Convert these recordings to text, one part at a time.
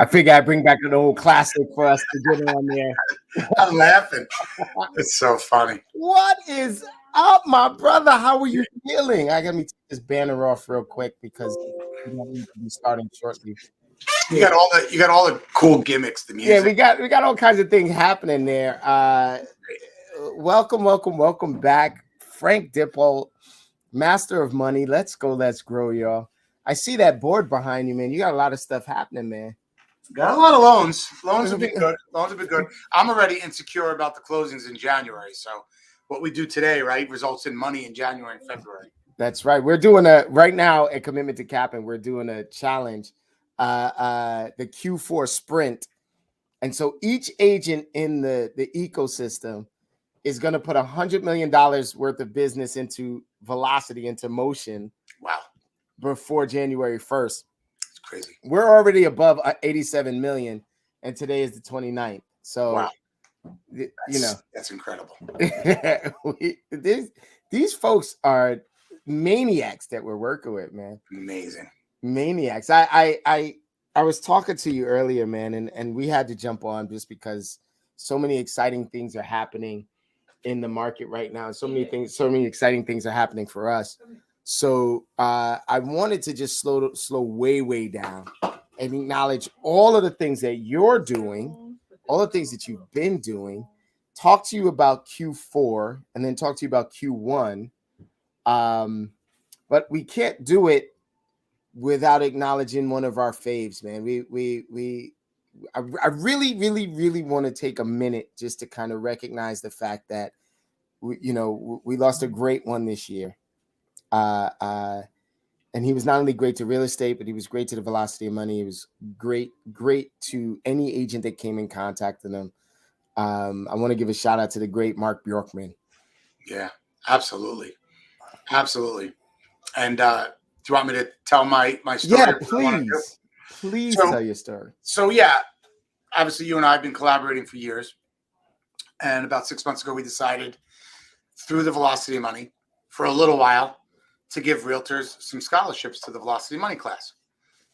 I figure I bring back an old classic for us to get on there. I'm laughing. It's so funny. What is up, my brother? How are you feeling? I got me take this banner off real quick because we don't need to be starting shortly. You got all the cool gimmicks, the music. Yeah, we got all kinds of things happening there. Welcome back, Frank Dippold, Master of Money. Let's go, let's grow, y'all. I see that board behind you, man. You got a lot of stuff happening, man. Got a lot of loans. Loans will be good. Loans will be good. I'm already insecure about the closings in January. So what we do today, right, results in money in January and February. That's right. We're doing right now a commitment to cap, and we're doing a challenge, the Q4 sprint. And so each agent in the ecosystem is going to put $100 million worth of business into velocity, into motion. Wow. Before January 1st. It's crazy. We're already above 87 million, and today is the 29th. So, wow. That's incredible. These folks are maniacs that we're working with, man. Amazing. Maniacs. I was talking to you earlier, man, and we had to jump on just because so many exciting things are happening in the market right now. So many exciting things are happening for us. So I wanted to just slow way down and acknowledge all of the things that you're doing, all the things that you've been doing, talk to you about Q4, and then talk to you about Q1. But we can't do it without acknowledging one of our faves, man. I really want to take a minute just to kind of recognize the fact that we lost a great one this year. And he was not only great to real estate, but he was great to the velocity of money. He was great to any agent that came in contact with him. I want to give a shout out to the great Mark Bjorkman. Yeah, absolutely. And do you want me to tell my story? Yeah, please tell your story. So yeah, obviously you and I have been collaborating for years. And about 6 months ago, we decided through the Velocity of Money for a little while to give realtors some scholarships to the Velocity Money class,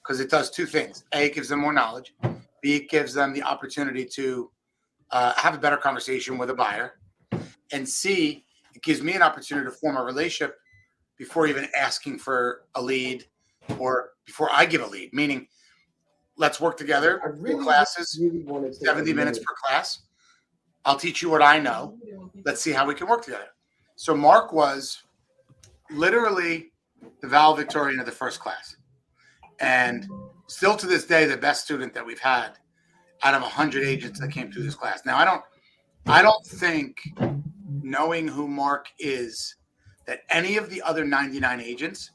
because it does two things. A, it gives them more knowledge. B, it gives them the opportunity to have a better conversation with a buyer. And C, it gives me an opportunity to form a relationship before even asking for a lead or before I give a lead, meaning let's work together. Classes, 70 minutes per class. I'll teach you what I know. Let's see how we can work together. So Mark was literally the valedictorian of the first class, and still to this day the best student that we've had out of 100 agents that came through this class. Now I don't think knowing who Mark is, that any of the other 99 agents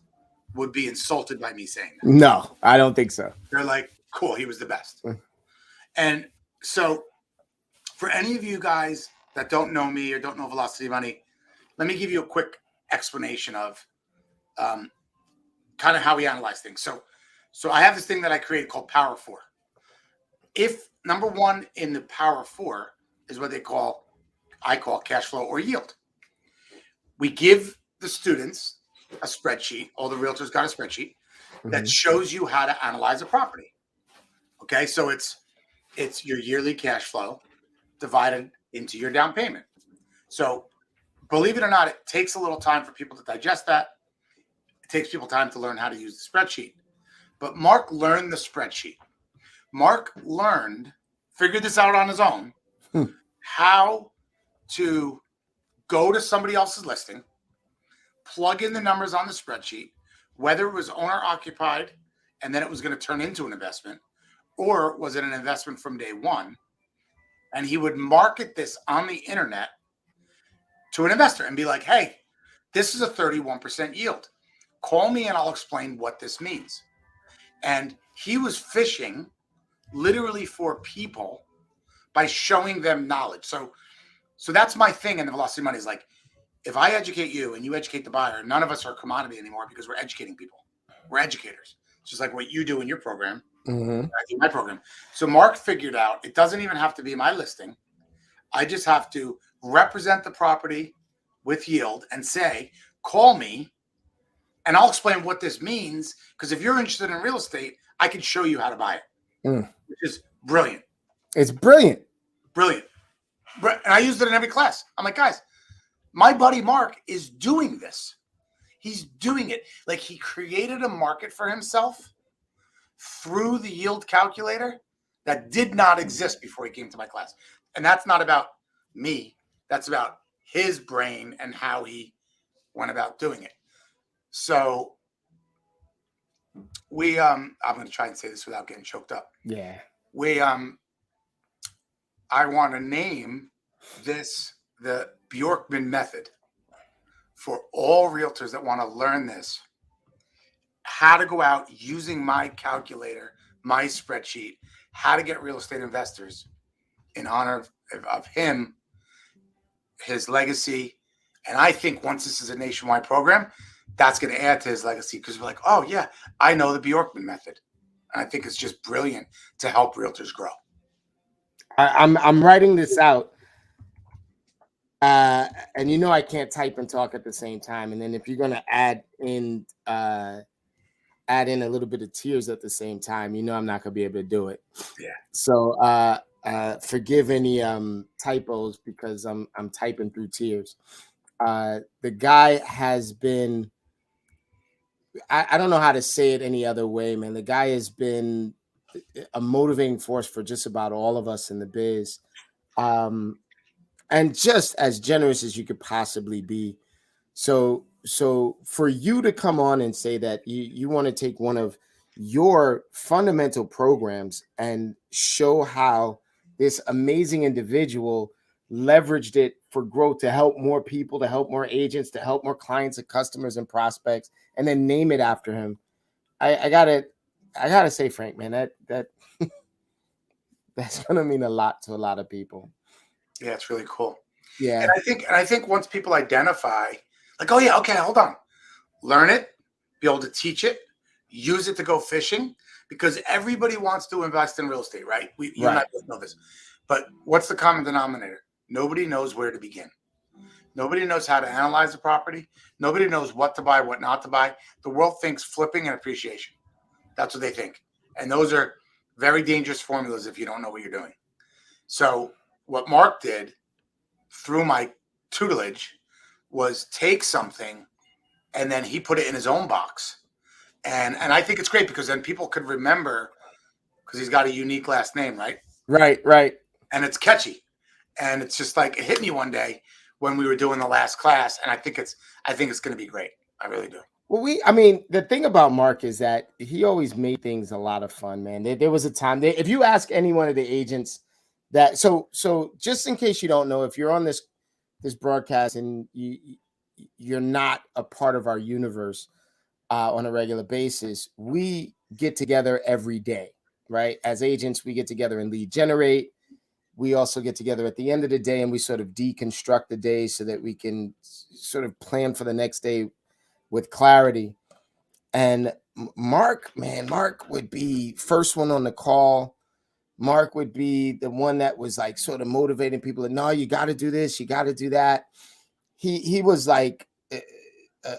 would be insulted by me saying that. No, I don't think so. They're like, cool, he was the best. And so for any of you guys that don't know me or don't know Velocity Money, let me give you a quick explanation of kind of how we analyze things. So I have this thing that I created called Power 4. If number one in the Power 4 is what I call cash flow or yield. We give the students a spreadsheet. All the realtors got a spreadsheet that shows you how to analyze a property. Okay, so it's your yearly cash flow divided into your down payment. So believe it or not, it takes a little time for people to digest that. It takes people time to learn how to use the spreadsheet. But Mark learned the spreadsheet. Mark figured this out on his own, how to go to somebody else's listing, plug in the numbers on the spreadsheet, whether it was owner occupied and then it was going to turn into an investment, or was it an investment from day one? And he would market this on the internet to an investor and be like, hey, this is a 31% yield. Call me and I'll explain what this means. And he was fishing literally for people by showing them knowledge. So that's my thing in the Velocity Money is like, if I educate you and you educate the buyer, none of us are commodity anymore because we're educating people. We're educators. It's just like what you do in your program. I do my program. So Mark figured out it doesn't even have to be my listing. I just have to represent the property with yield and say, call me and I'll explain what this means. Because if you're interested in real estate, I can show you how to buy it, which is brilliant. It's brilliant. Brilliant. And I used it in every class. I'm like, guys, my buddy Mark is doing this. He's doing it. Like he created a market for himself through the yield calculator that did not exist before he came to my class. And that's not about me. That's about his brain and how he went about doing it. So I'm going to try and say this without getting choked up. Yeah. I want to name this the Bjorkman method for all realtors that want to learn this, how to go out using my calculator, my spreadsheet, how to get real estate investors in honor of him, his legacy. And I think once this is a nationwide program, that's going to add to his legacy because we're like, oh yeah, I know the Bjorkman method. And I think it's just brilliant to help realtors grow. I'm writing this out. And I can't type and talk at the same time. And then if you're going to add in a little bit of tears at the same time, I'm not going to be able to do it. Yeah. So forgive any typos because I'm typing through tears. The guy has been, I don't know how to say it any other way, man. The guy has been a motivating force for just about all of us in the biz. And just as generous as you could possibly be. So for you to come on and say that you want to take one of your fundamental programs and show how this amazing individual leveraged it for growth to help more people, to help more agents, to help more clients and customers and prospects, and then name it after him. I gotta say, Frank, man, that that's gonna mean a lot to a lot of people. Yeah, it's really cool. Yeah. And I think once people identify, like, oh yeah, okay, hold on. Learn it, be able to teach it, use it to go fishing, because everybody wants to invest in real estate, right? You and I both know this. But what's the common denominator? Nobody knows where to begin. Nobody knows how to analyze a property. Nobody knows what to buy, what not to buy. The world thinks flipping and appreciation. That's what they think. And those are very dangerous formulas if you don't know what you're doing. So what Mark did through my tutelage was take something and then he put it in his own box. And I think it's great because then people could remember because he's got a unique last name, right? Right. And it's catchy. And it's just like it hit me one day when we were doing the last class. And I think it's going to be great. I really do. Well, the thing about Mark is that he always made things a lot of fun, man. There was a time if you ask any one of the agents that, so just in case you don't know, if you're on this this broadcast and you're not a part of our universe on a regular basis, we get together every day, right? As agents, we get together and lead generate. We also get together at the end of the day and we sort of deconstruct the day so that we can sort of plan for the next day with clarity. And Mark would be first one on the call. Mark would be the one that was like sort of motivating people. No, you got to do this. You got to do that. He was like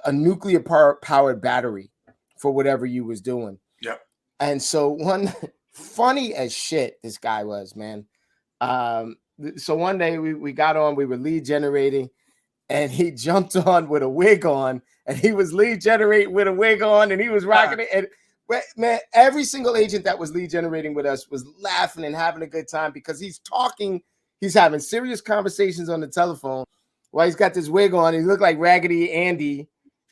a nuclear powered battery for whatever you was doing. Yep. And so one funny as shit, this guy was, man. So one day we got on, we were lead generating and he jumped on with a wig on and he was lead generating with a wig on and he was rocking it. And man, every single agent that was lead generating with us was laughing and having a good time because he's having serious conversations on the telephone while he's got this wig on. He looked like Raggedy Andy.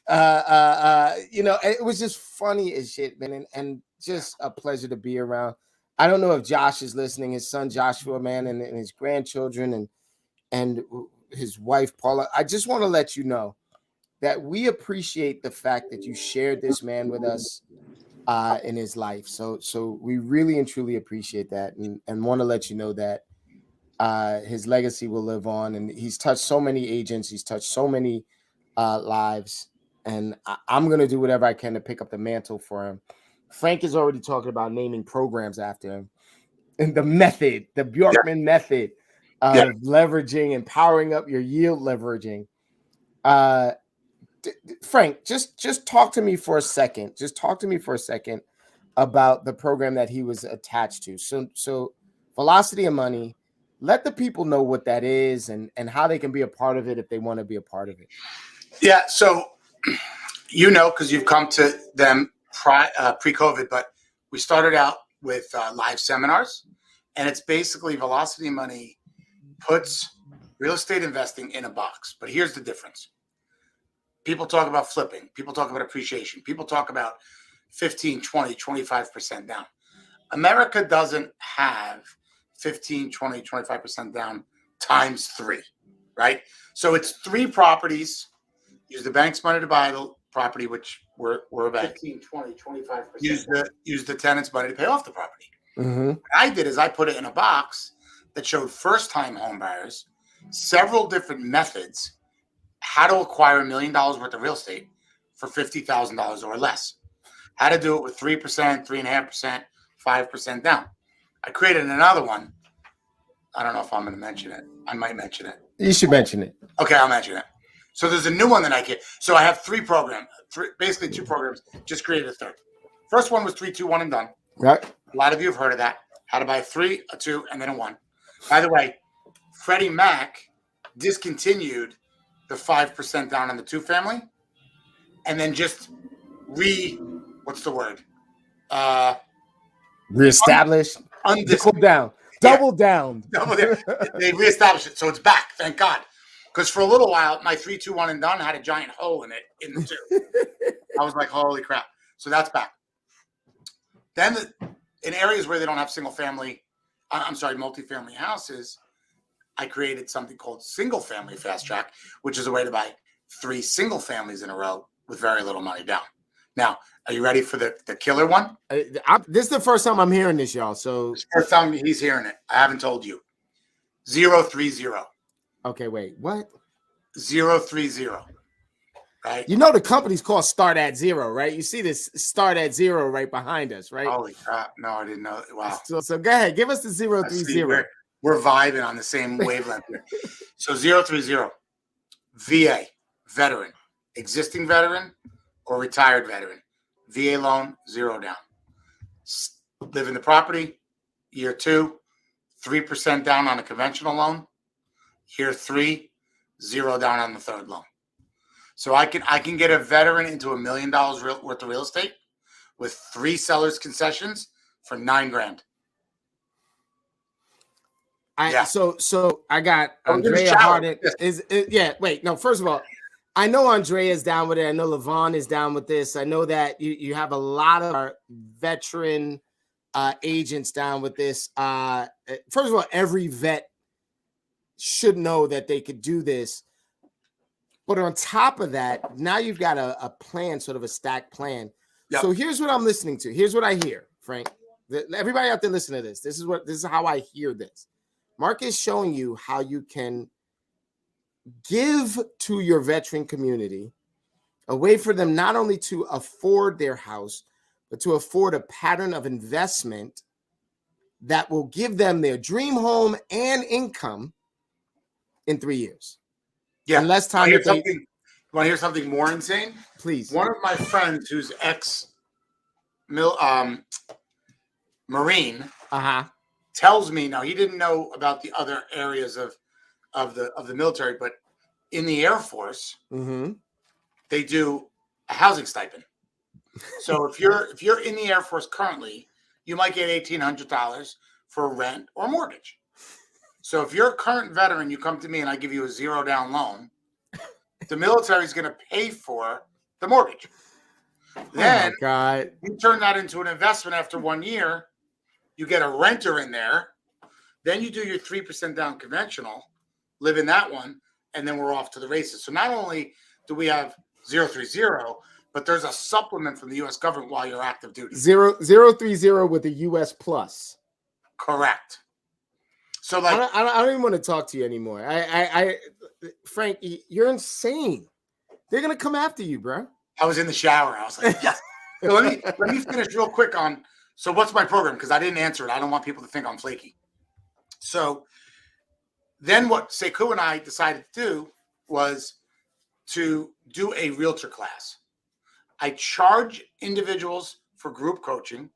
It was just funny as shit, man, and just a pleasure to be around. I don't know if Josh is listening, his son Joshua, man, and his grandchildren and his wife Paula. I just want to let you know that we appreciate the fact that you shared this man with us in his life. So we really and truly appreciate that and want to let you know that his legacy will live on. And he's touched so many agents. He's touched so many lives. And I'm going to do whatever I can to pick up the mantle for him. Frank is already talking about naming programs after him. And the method, the Bjorkman method of leveraging and powering up your yield leveraging. Frank, just talk to me for a second. Just talk to me for a second about the program that he was attached to. So Velocity of Money, let the people know what that is and how they can be a part of it if they want to be a part of it. Yeah. So, because you've come to them pre-COVID, but we started out with live seminars, and it's basically Velocity of Money puts real estate investing in a box. But here's the difference. People talk about flipping. People talk about appreciation. People talk about 15, 20, 25% down. America doesn't have 15, 20, 25% down times 3, right? So it's 3 properties. Use the bank's money to buy the property, which we're a bank. 15, 20, 25%. Use the tenant's money to pay off the property. Mm-hmm. What I did is I put it in a box that showed first-time home buyers, several different methods, how to acquire $1 million worth of real estate for $50,000 or less. How to do it with 3%, 3.5%, 5% down. I created another one. I don't know if I'm going to mention it. I might mention it. You should mention it. Okay, I'll mention it. So there's a new one that I get. So I have 3 programs, basically 2 programs, just created a third. First one was 3, 2, 1 and done. Right. A lot of you have heard of that. How to buy a 3, a 2, and then a 1. By the way, Freddie Mac discontinued the 5% down on the 2-family and then just reestablished. Double down. They reestablished it. So it's back. Thank God. Because for a little while, my 3, 2, 1 and done had a giant hole in it in the 2. I was like, holy crap. So that's back. Then in areas where they don't have multifamily houses, I created something called single family fast track, which is a way to buy 3 single families in a row with very little money down. Now, are you ready for the killer one? This is the first time I'm hearing this, y'all. So it's the first time he's hearing it. I haven't told you. 030. Okay, wait, what? 030. Right? You know the company's called Start at Zero, right? You see this Start at Zero right behind us, right? Holy crap. No, I didn't know. Wow. So go ahead. Give us the 030. We're vibing on the same wavelength here. So 030. VA, veteran, existing veteran, or retired veteran. VA loan, 0 down. Live in the property, year 2, 3% down on a conventional loan. Year 3, 0 down on the 3rd loan. So I can get a veteran into $1 million worth of real estate with 3 sellers concessions for $9,000. So I got Andrea Harden. First of all, I know Andrea's down with it. I know Levon is down with this. I know that you have a lot of our veteran agents down with this. First of all, every vet should know that they could do this. But on top of that, now you've got a plan, sort of a stacked plan. Yep. So here's what I'm listening to. Here's what I hear, Frank. Everybody out there listen to this. This is how I hear this. Mark is showing you how you can give to your veteran community a way for them not only to afford their house, but to afford a pattern of investment that will give them their dream home and income in 3 years. Yeah. And less time. Want to hear something more insane? Please. One of my friends who's Marine tells me, now he didn't know about the other areas of the military, but in the Air Force, they do a housing stipend. So if you're in the Air Force currently, you might get $1,800 for rent or mortgage. So if you're a current veteran, you come to me and I give you a 0 down loan, the military is going to pay for the mortgage. Then you turn that into an investment after 1 year. You get a renter in there. Then you do your 3% down conventional, live in that one, and then we're off to the races. So not only do we have 030, but there's a supplement from the U.S. government while you're active duty. 030 with a U.S. plus. Correct. So like, I don't even want to talk to you anymore. Frank, you're insane. They're gonna come after you, bro. I was in the shower. I was like, yes. So let me finish real quick on. So what's my program? Because I didn't answer it. I don't want people to think I'm flaky. So then what Sekou and I decided to do was to do a realtor class. I charge individuals for group coaching,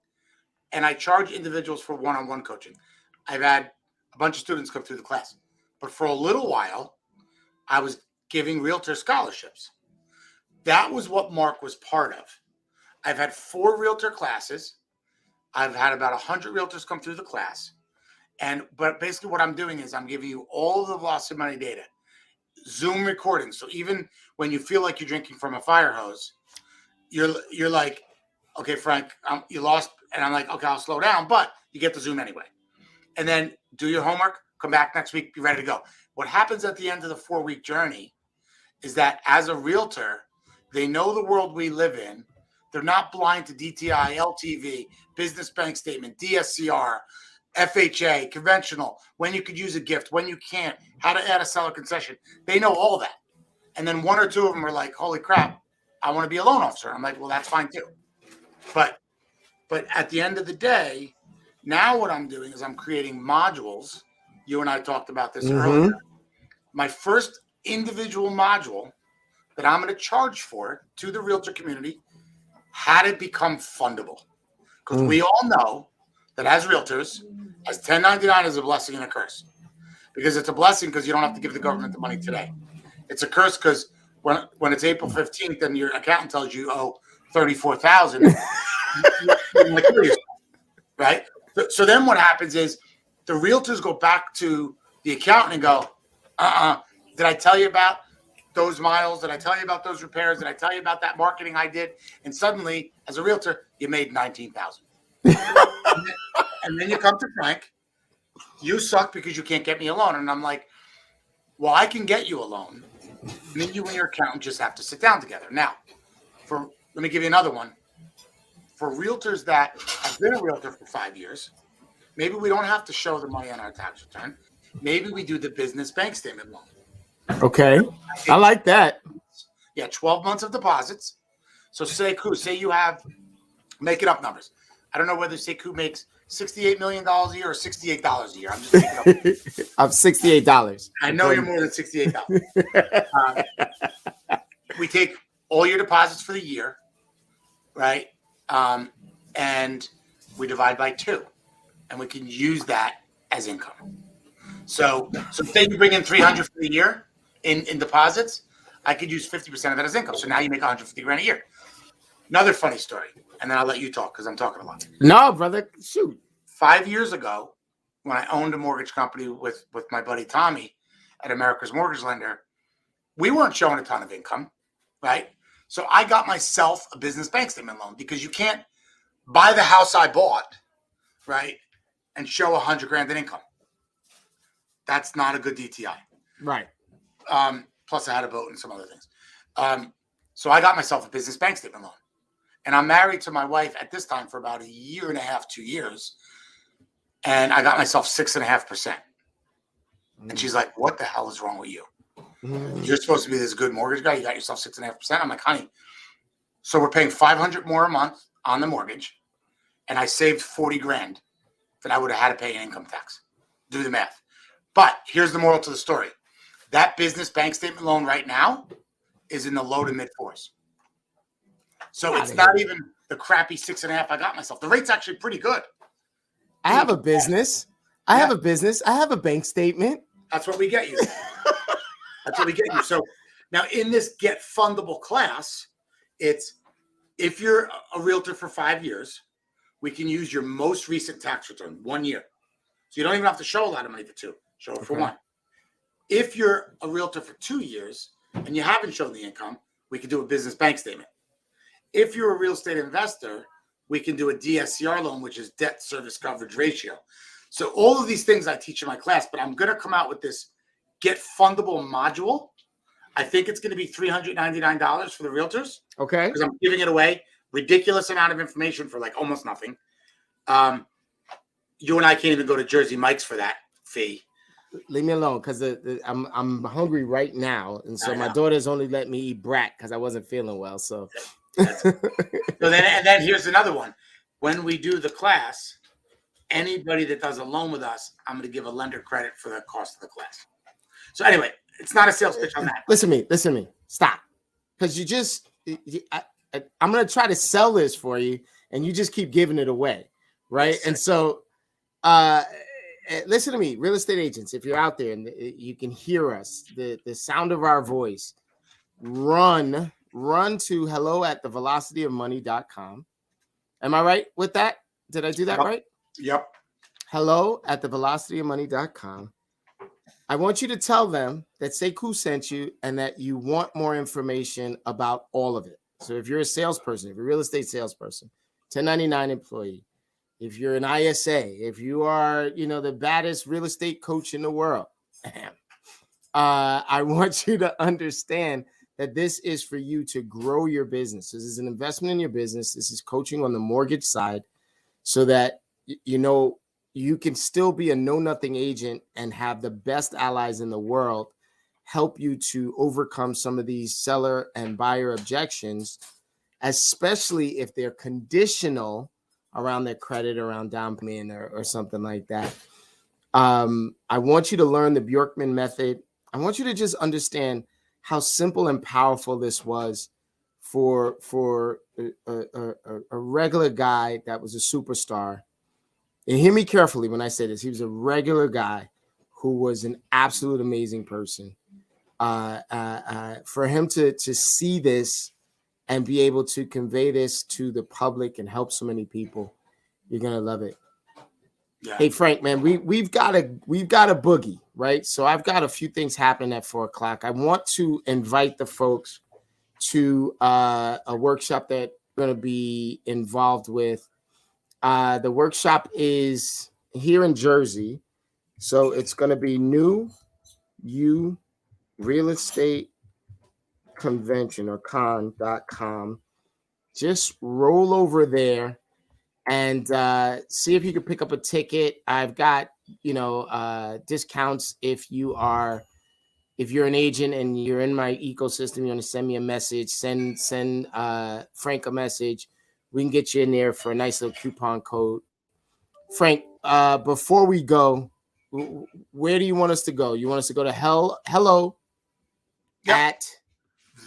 and I charge individuals for one-on-one coaching. I've had a bunch of students come through the class. But for a little while, I was giving realtor scholarships. That was what Mark was part of. I've had 4 realtor classes. I've had about 100 realtors come through the class. But basically what I'm doing is I'm giving you all of the Velocity Money data, Zoom recordings. So even when you feel like you're drinking from a fire hose, you're like, okay, Frank, you lost. And I'm like, okay, I'll slow down, but you get the Zoom anyway. And then do your homework, come back next week, be ready to go. What happens at the end of the 4-week journey is that as a realtor, they know the world we live in. They're not blind to DTI, LTV, business bank statement, DSCR, FHA, conventional, when you could use a gift, when you can't, how to add a seller concession. They know all that. And then 1 or 2 of them are like, holy crap, I want to be a loan officer. I'm like, well, that's fine too. But at the end of the day, now what I'm doing is I'm creating modules. You and I talked about this earlier. My first individual module that I'm going to charge for to the realtor community had it become fundable. Because we all know that as realtors, as 1099 is a blessing and a curse. Because it's a blessing because you don't have to give the government the money today. It's a curse because when it's April 15th and your accountant tells you owe $34,000, right? So then what happens is the realtors go back to the accountant and go, did I tell you about those miles? Did I tell you about those repairs? Did I tell you about that marketing I did? And suddenly, as a realtor, you made $19,000. And then you come to Frank, you suck because you can't get me a loan. And I'm like, well, I can get you a loan. Me, you, and your accountant just have to sit down together. Now, let me give you another one. For realtors that have been a realtor for 5 years, maybe we don't have to show the money on our tax return. Maybe we do the business bank statement loan. Okay. I like that. Yeah, 12 months of deposits. So say you have, making up numbers. I don't know whether Sekou makes $68 million a year or $68 a year. I'm just making up. I'm $68. I know you're more than $68. We take all your deposits for the year, right? And we divide by 2, and we can use that as income. So say you bring in $300 for the year in deposits, I could use 50% of that as income. So now you make $150,000 a year. Another funny story, and then I'll let you talk because I'm talking a lot. No, brother, shoot. 5 years ago, when I owned a mortgage company with my buddy Tommy at America's Mortgage Lender, we weren't showing a ton of income, right? So I got myself a business bank statement loan because you can't buy the house I bought, right, and show $100,000 in income. That's not a good DTI. Right. Plus, I had a boat and some other things. So I got myself a business bank statement loan. And I'm married to my wife at this time for about a year and a half, 2 years. And I got myself 6.5%. And she's like, what the hell is wrong with you? You're supposed to be this good mortgage guy. You got yourself 6.5%. I'm like, honey, so we're paying $500 more a month on the mortgage. And I saved 40 grand that I would have had to pay in income tax. Do the math. But here's the moral to the story. That business bank statement loan right now is in the low to mid 4s. So it's not even the crappy 6.5 I got myself. The rate's actually pretty good. I have a business. I have a bank statement. That's what we get you. That's what we get you. So now in this Get Fundable class, it's if you're a realtor for 5 years, we can use your most recent tax return, 1 year. So you don't even have to show a lot of money for 2. Show it for 1. If you're a realtor for 2 years and you haven't shown the income, we can do a business bank statement. If you're a real estate investor, we can do a DSCR loan, which is debt service coverage ratio. So all of these things I teach in my class, but I'm going to come out with this Get Fundable module. I think it's going to be $399 for the realtors. Okay. Because I'm giving it away. Ridiculous amount of information for like almost nothing. You and I can't even go to Jersey Mike's for that fee. Leave me alone because I'm hungry right now, and so my daughter's only let me eat brat because I wasn't feeling well. So, so then here's another one. When we do the class, anybody that does a loan with us, I'm going to give a lender credit for the cost of the class. So anyway, it's not a sales pitch on that. Listen to me. Stop, because I'm going to try to sell this for you, and you just keep giving it away, right? Yes, and so, listen to me, real estate agents, if you're out there and you can hear us, the sound of our voice, run to hello@thevelocityofmoney.com. Am I right with that? Did I do that right? Yep. hello@thevelocityofmoney.com. I want you to tell them that Sekou sent you and that you want more information about all of it. So if you're a salesperson, if you're a real estate salesperson, 1099 employee, if you're an ISA, if you are, the baddest real estate coach in the world, I want you to understand that this is for you to grow your business. This is an investment in your business. This is coaching on the mortgage side so that, you can still be a know-nothing agent and have the best allies in the world help you to overcome some of these seller and buyer objections, especially if they're conditional around their credit, around down payment or something like that. I want you to learn the Bjorkman method. I want you to just understand how simple and powerful this was for a regular guy that was a superstar. And hear me carefully when I say this. He was a regular guy who was an absolute amazing person. For him to see this and be able to convey this to the public and help so many people, you're gonna love it. Yeah. Hey Frank, man, we've got a boogie, right? So I've got a few things happening at 4:00. I want to invite the folks to a workshop that we're gonna be involved with. The workshop is here in Jersey, so it's gonna be New You Real Estate Convention or con.com. Just roll over there and see if you can pick up a ticket. I've got discounts if you're an agent and you're in my ecosystem. You want to send me a message, send Frank a message. We can get you in there for a nice little coupon code. Frank, before we go, where do you want us to go? You want us to go to hello at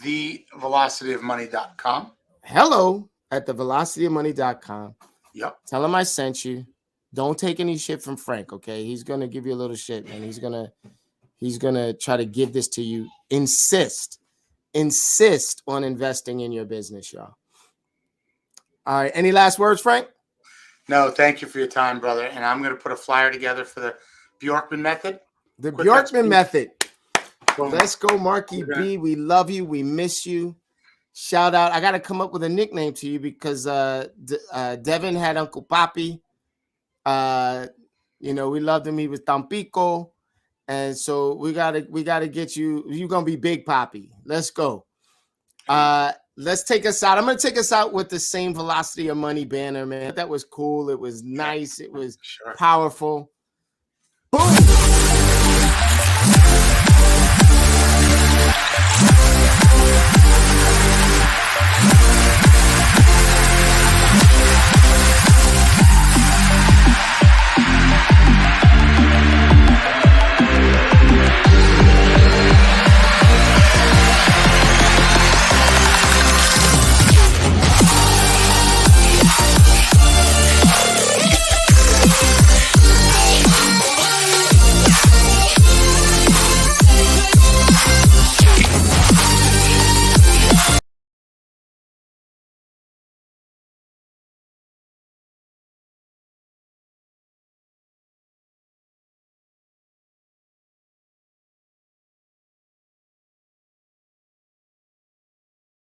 thevelocityofmoney.com. Hello at thevelocityofmoney.com. Yep. Tell him I sent you. Don't take any shit from Frank, okay? He's gonna give you a little shit, man. He's gonna try to give this to you. Insist on investing in your business, y'all. All right. Any last words, Frank? No, thank you for your time, brother. And I'm gonna put a flyer together for the Bjorkman method. The Bjorkman method. Let's go, Marky B. We love you. We miss you. Shout out. I got to come up with a nickname to you because Devin had Uncle Papi. We loved him. He was Tampico. And so we gotta get you. You're gonna be Big Poppy. Let's go. Let's take us out. I'm gonna take us out with the same Velocity of Money banner, man. That was cool. It was nice. It was Sure. powerful. Boom.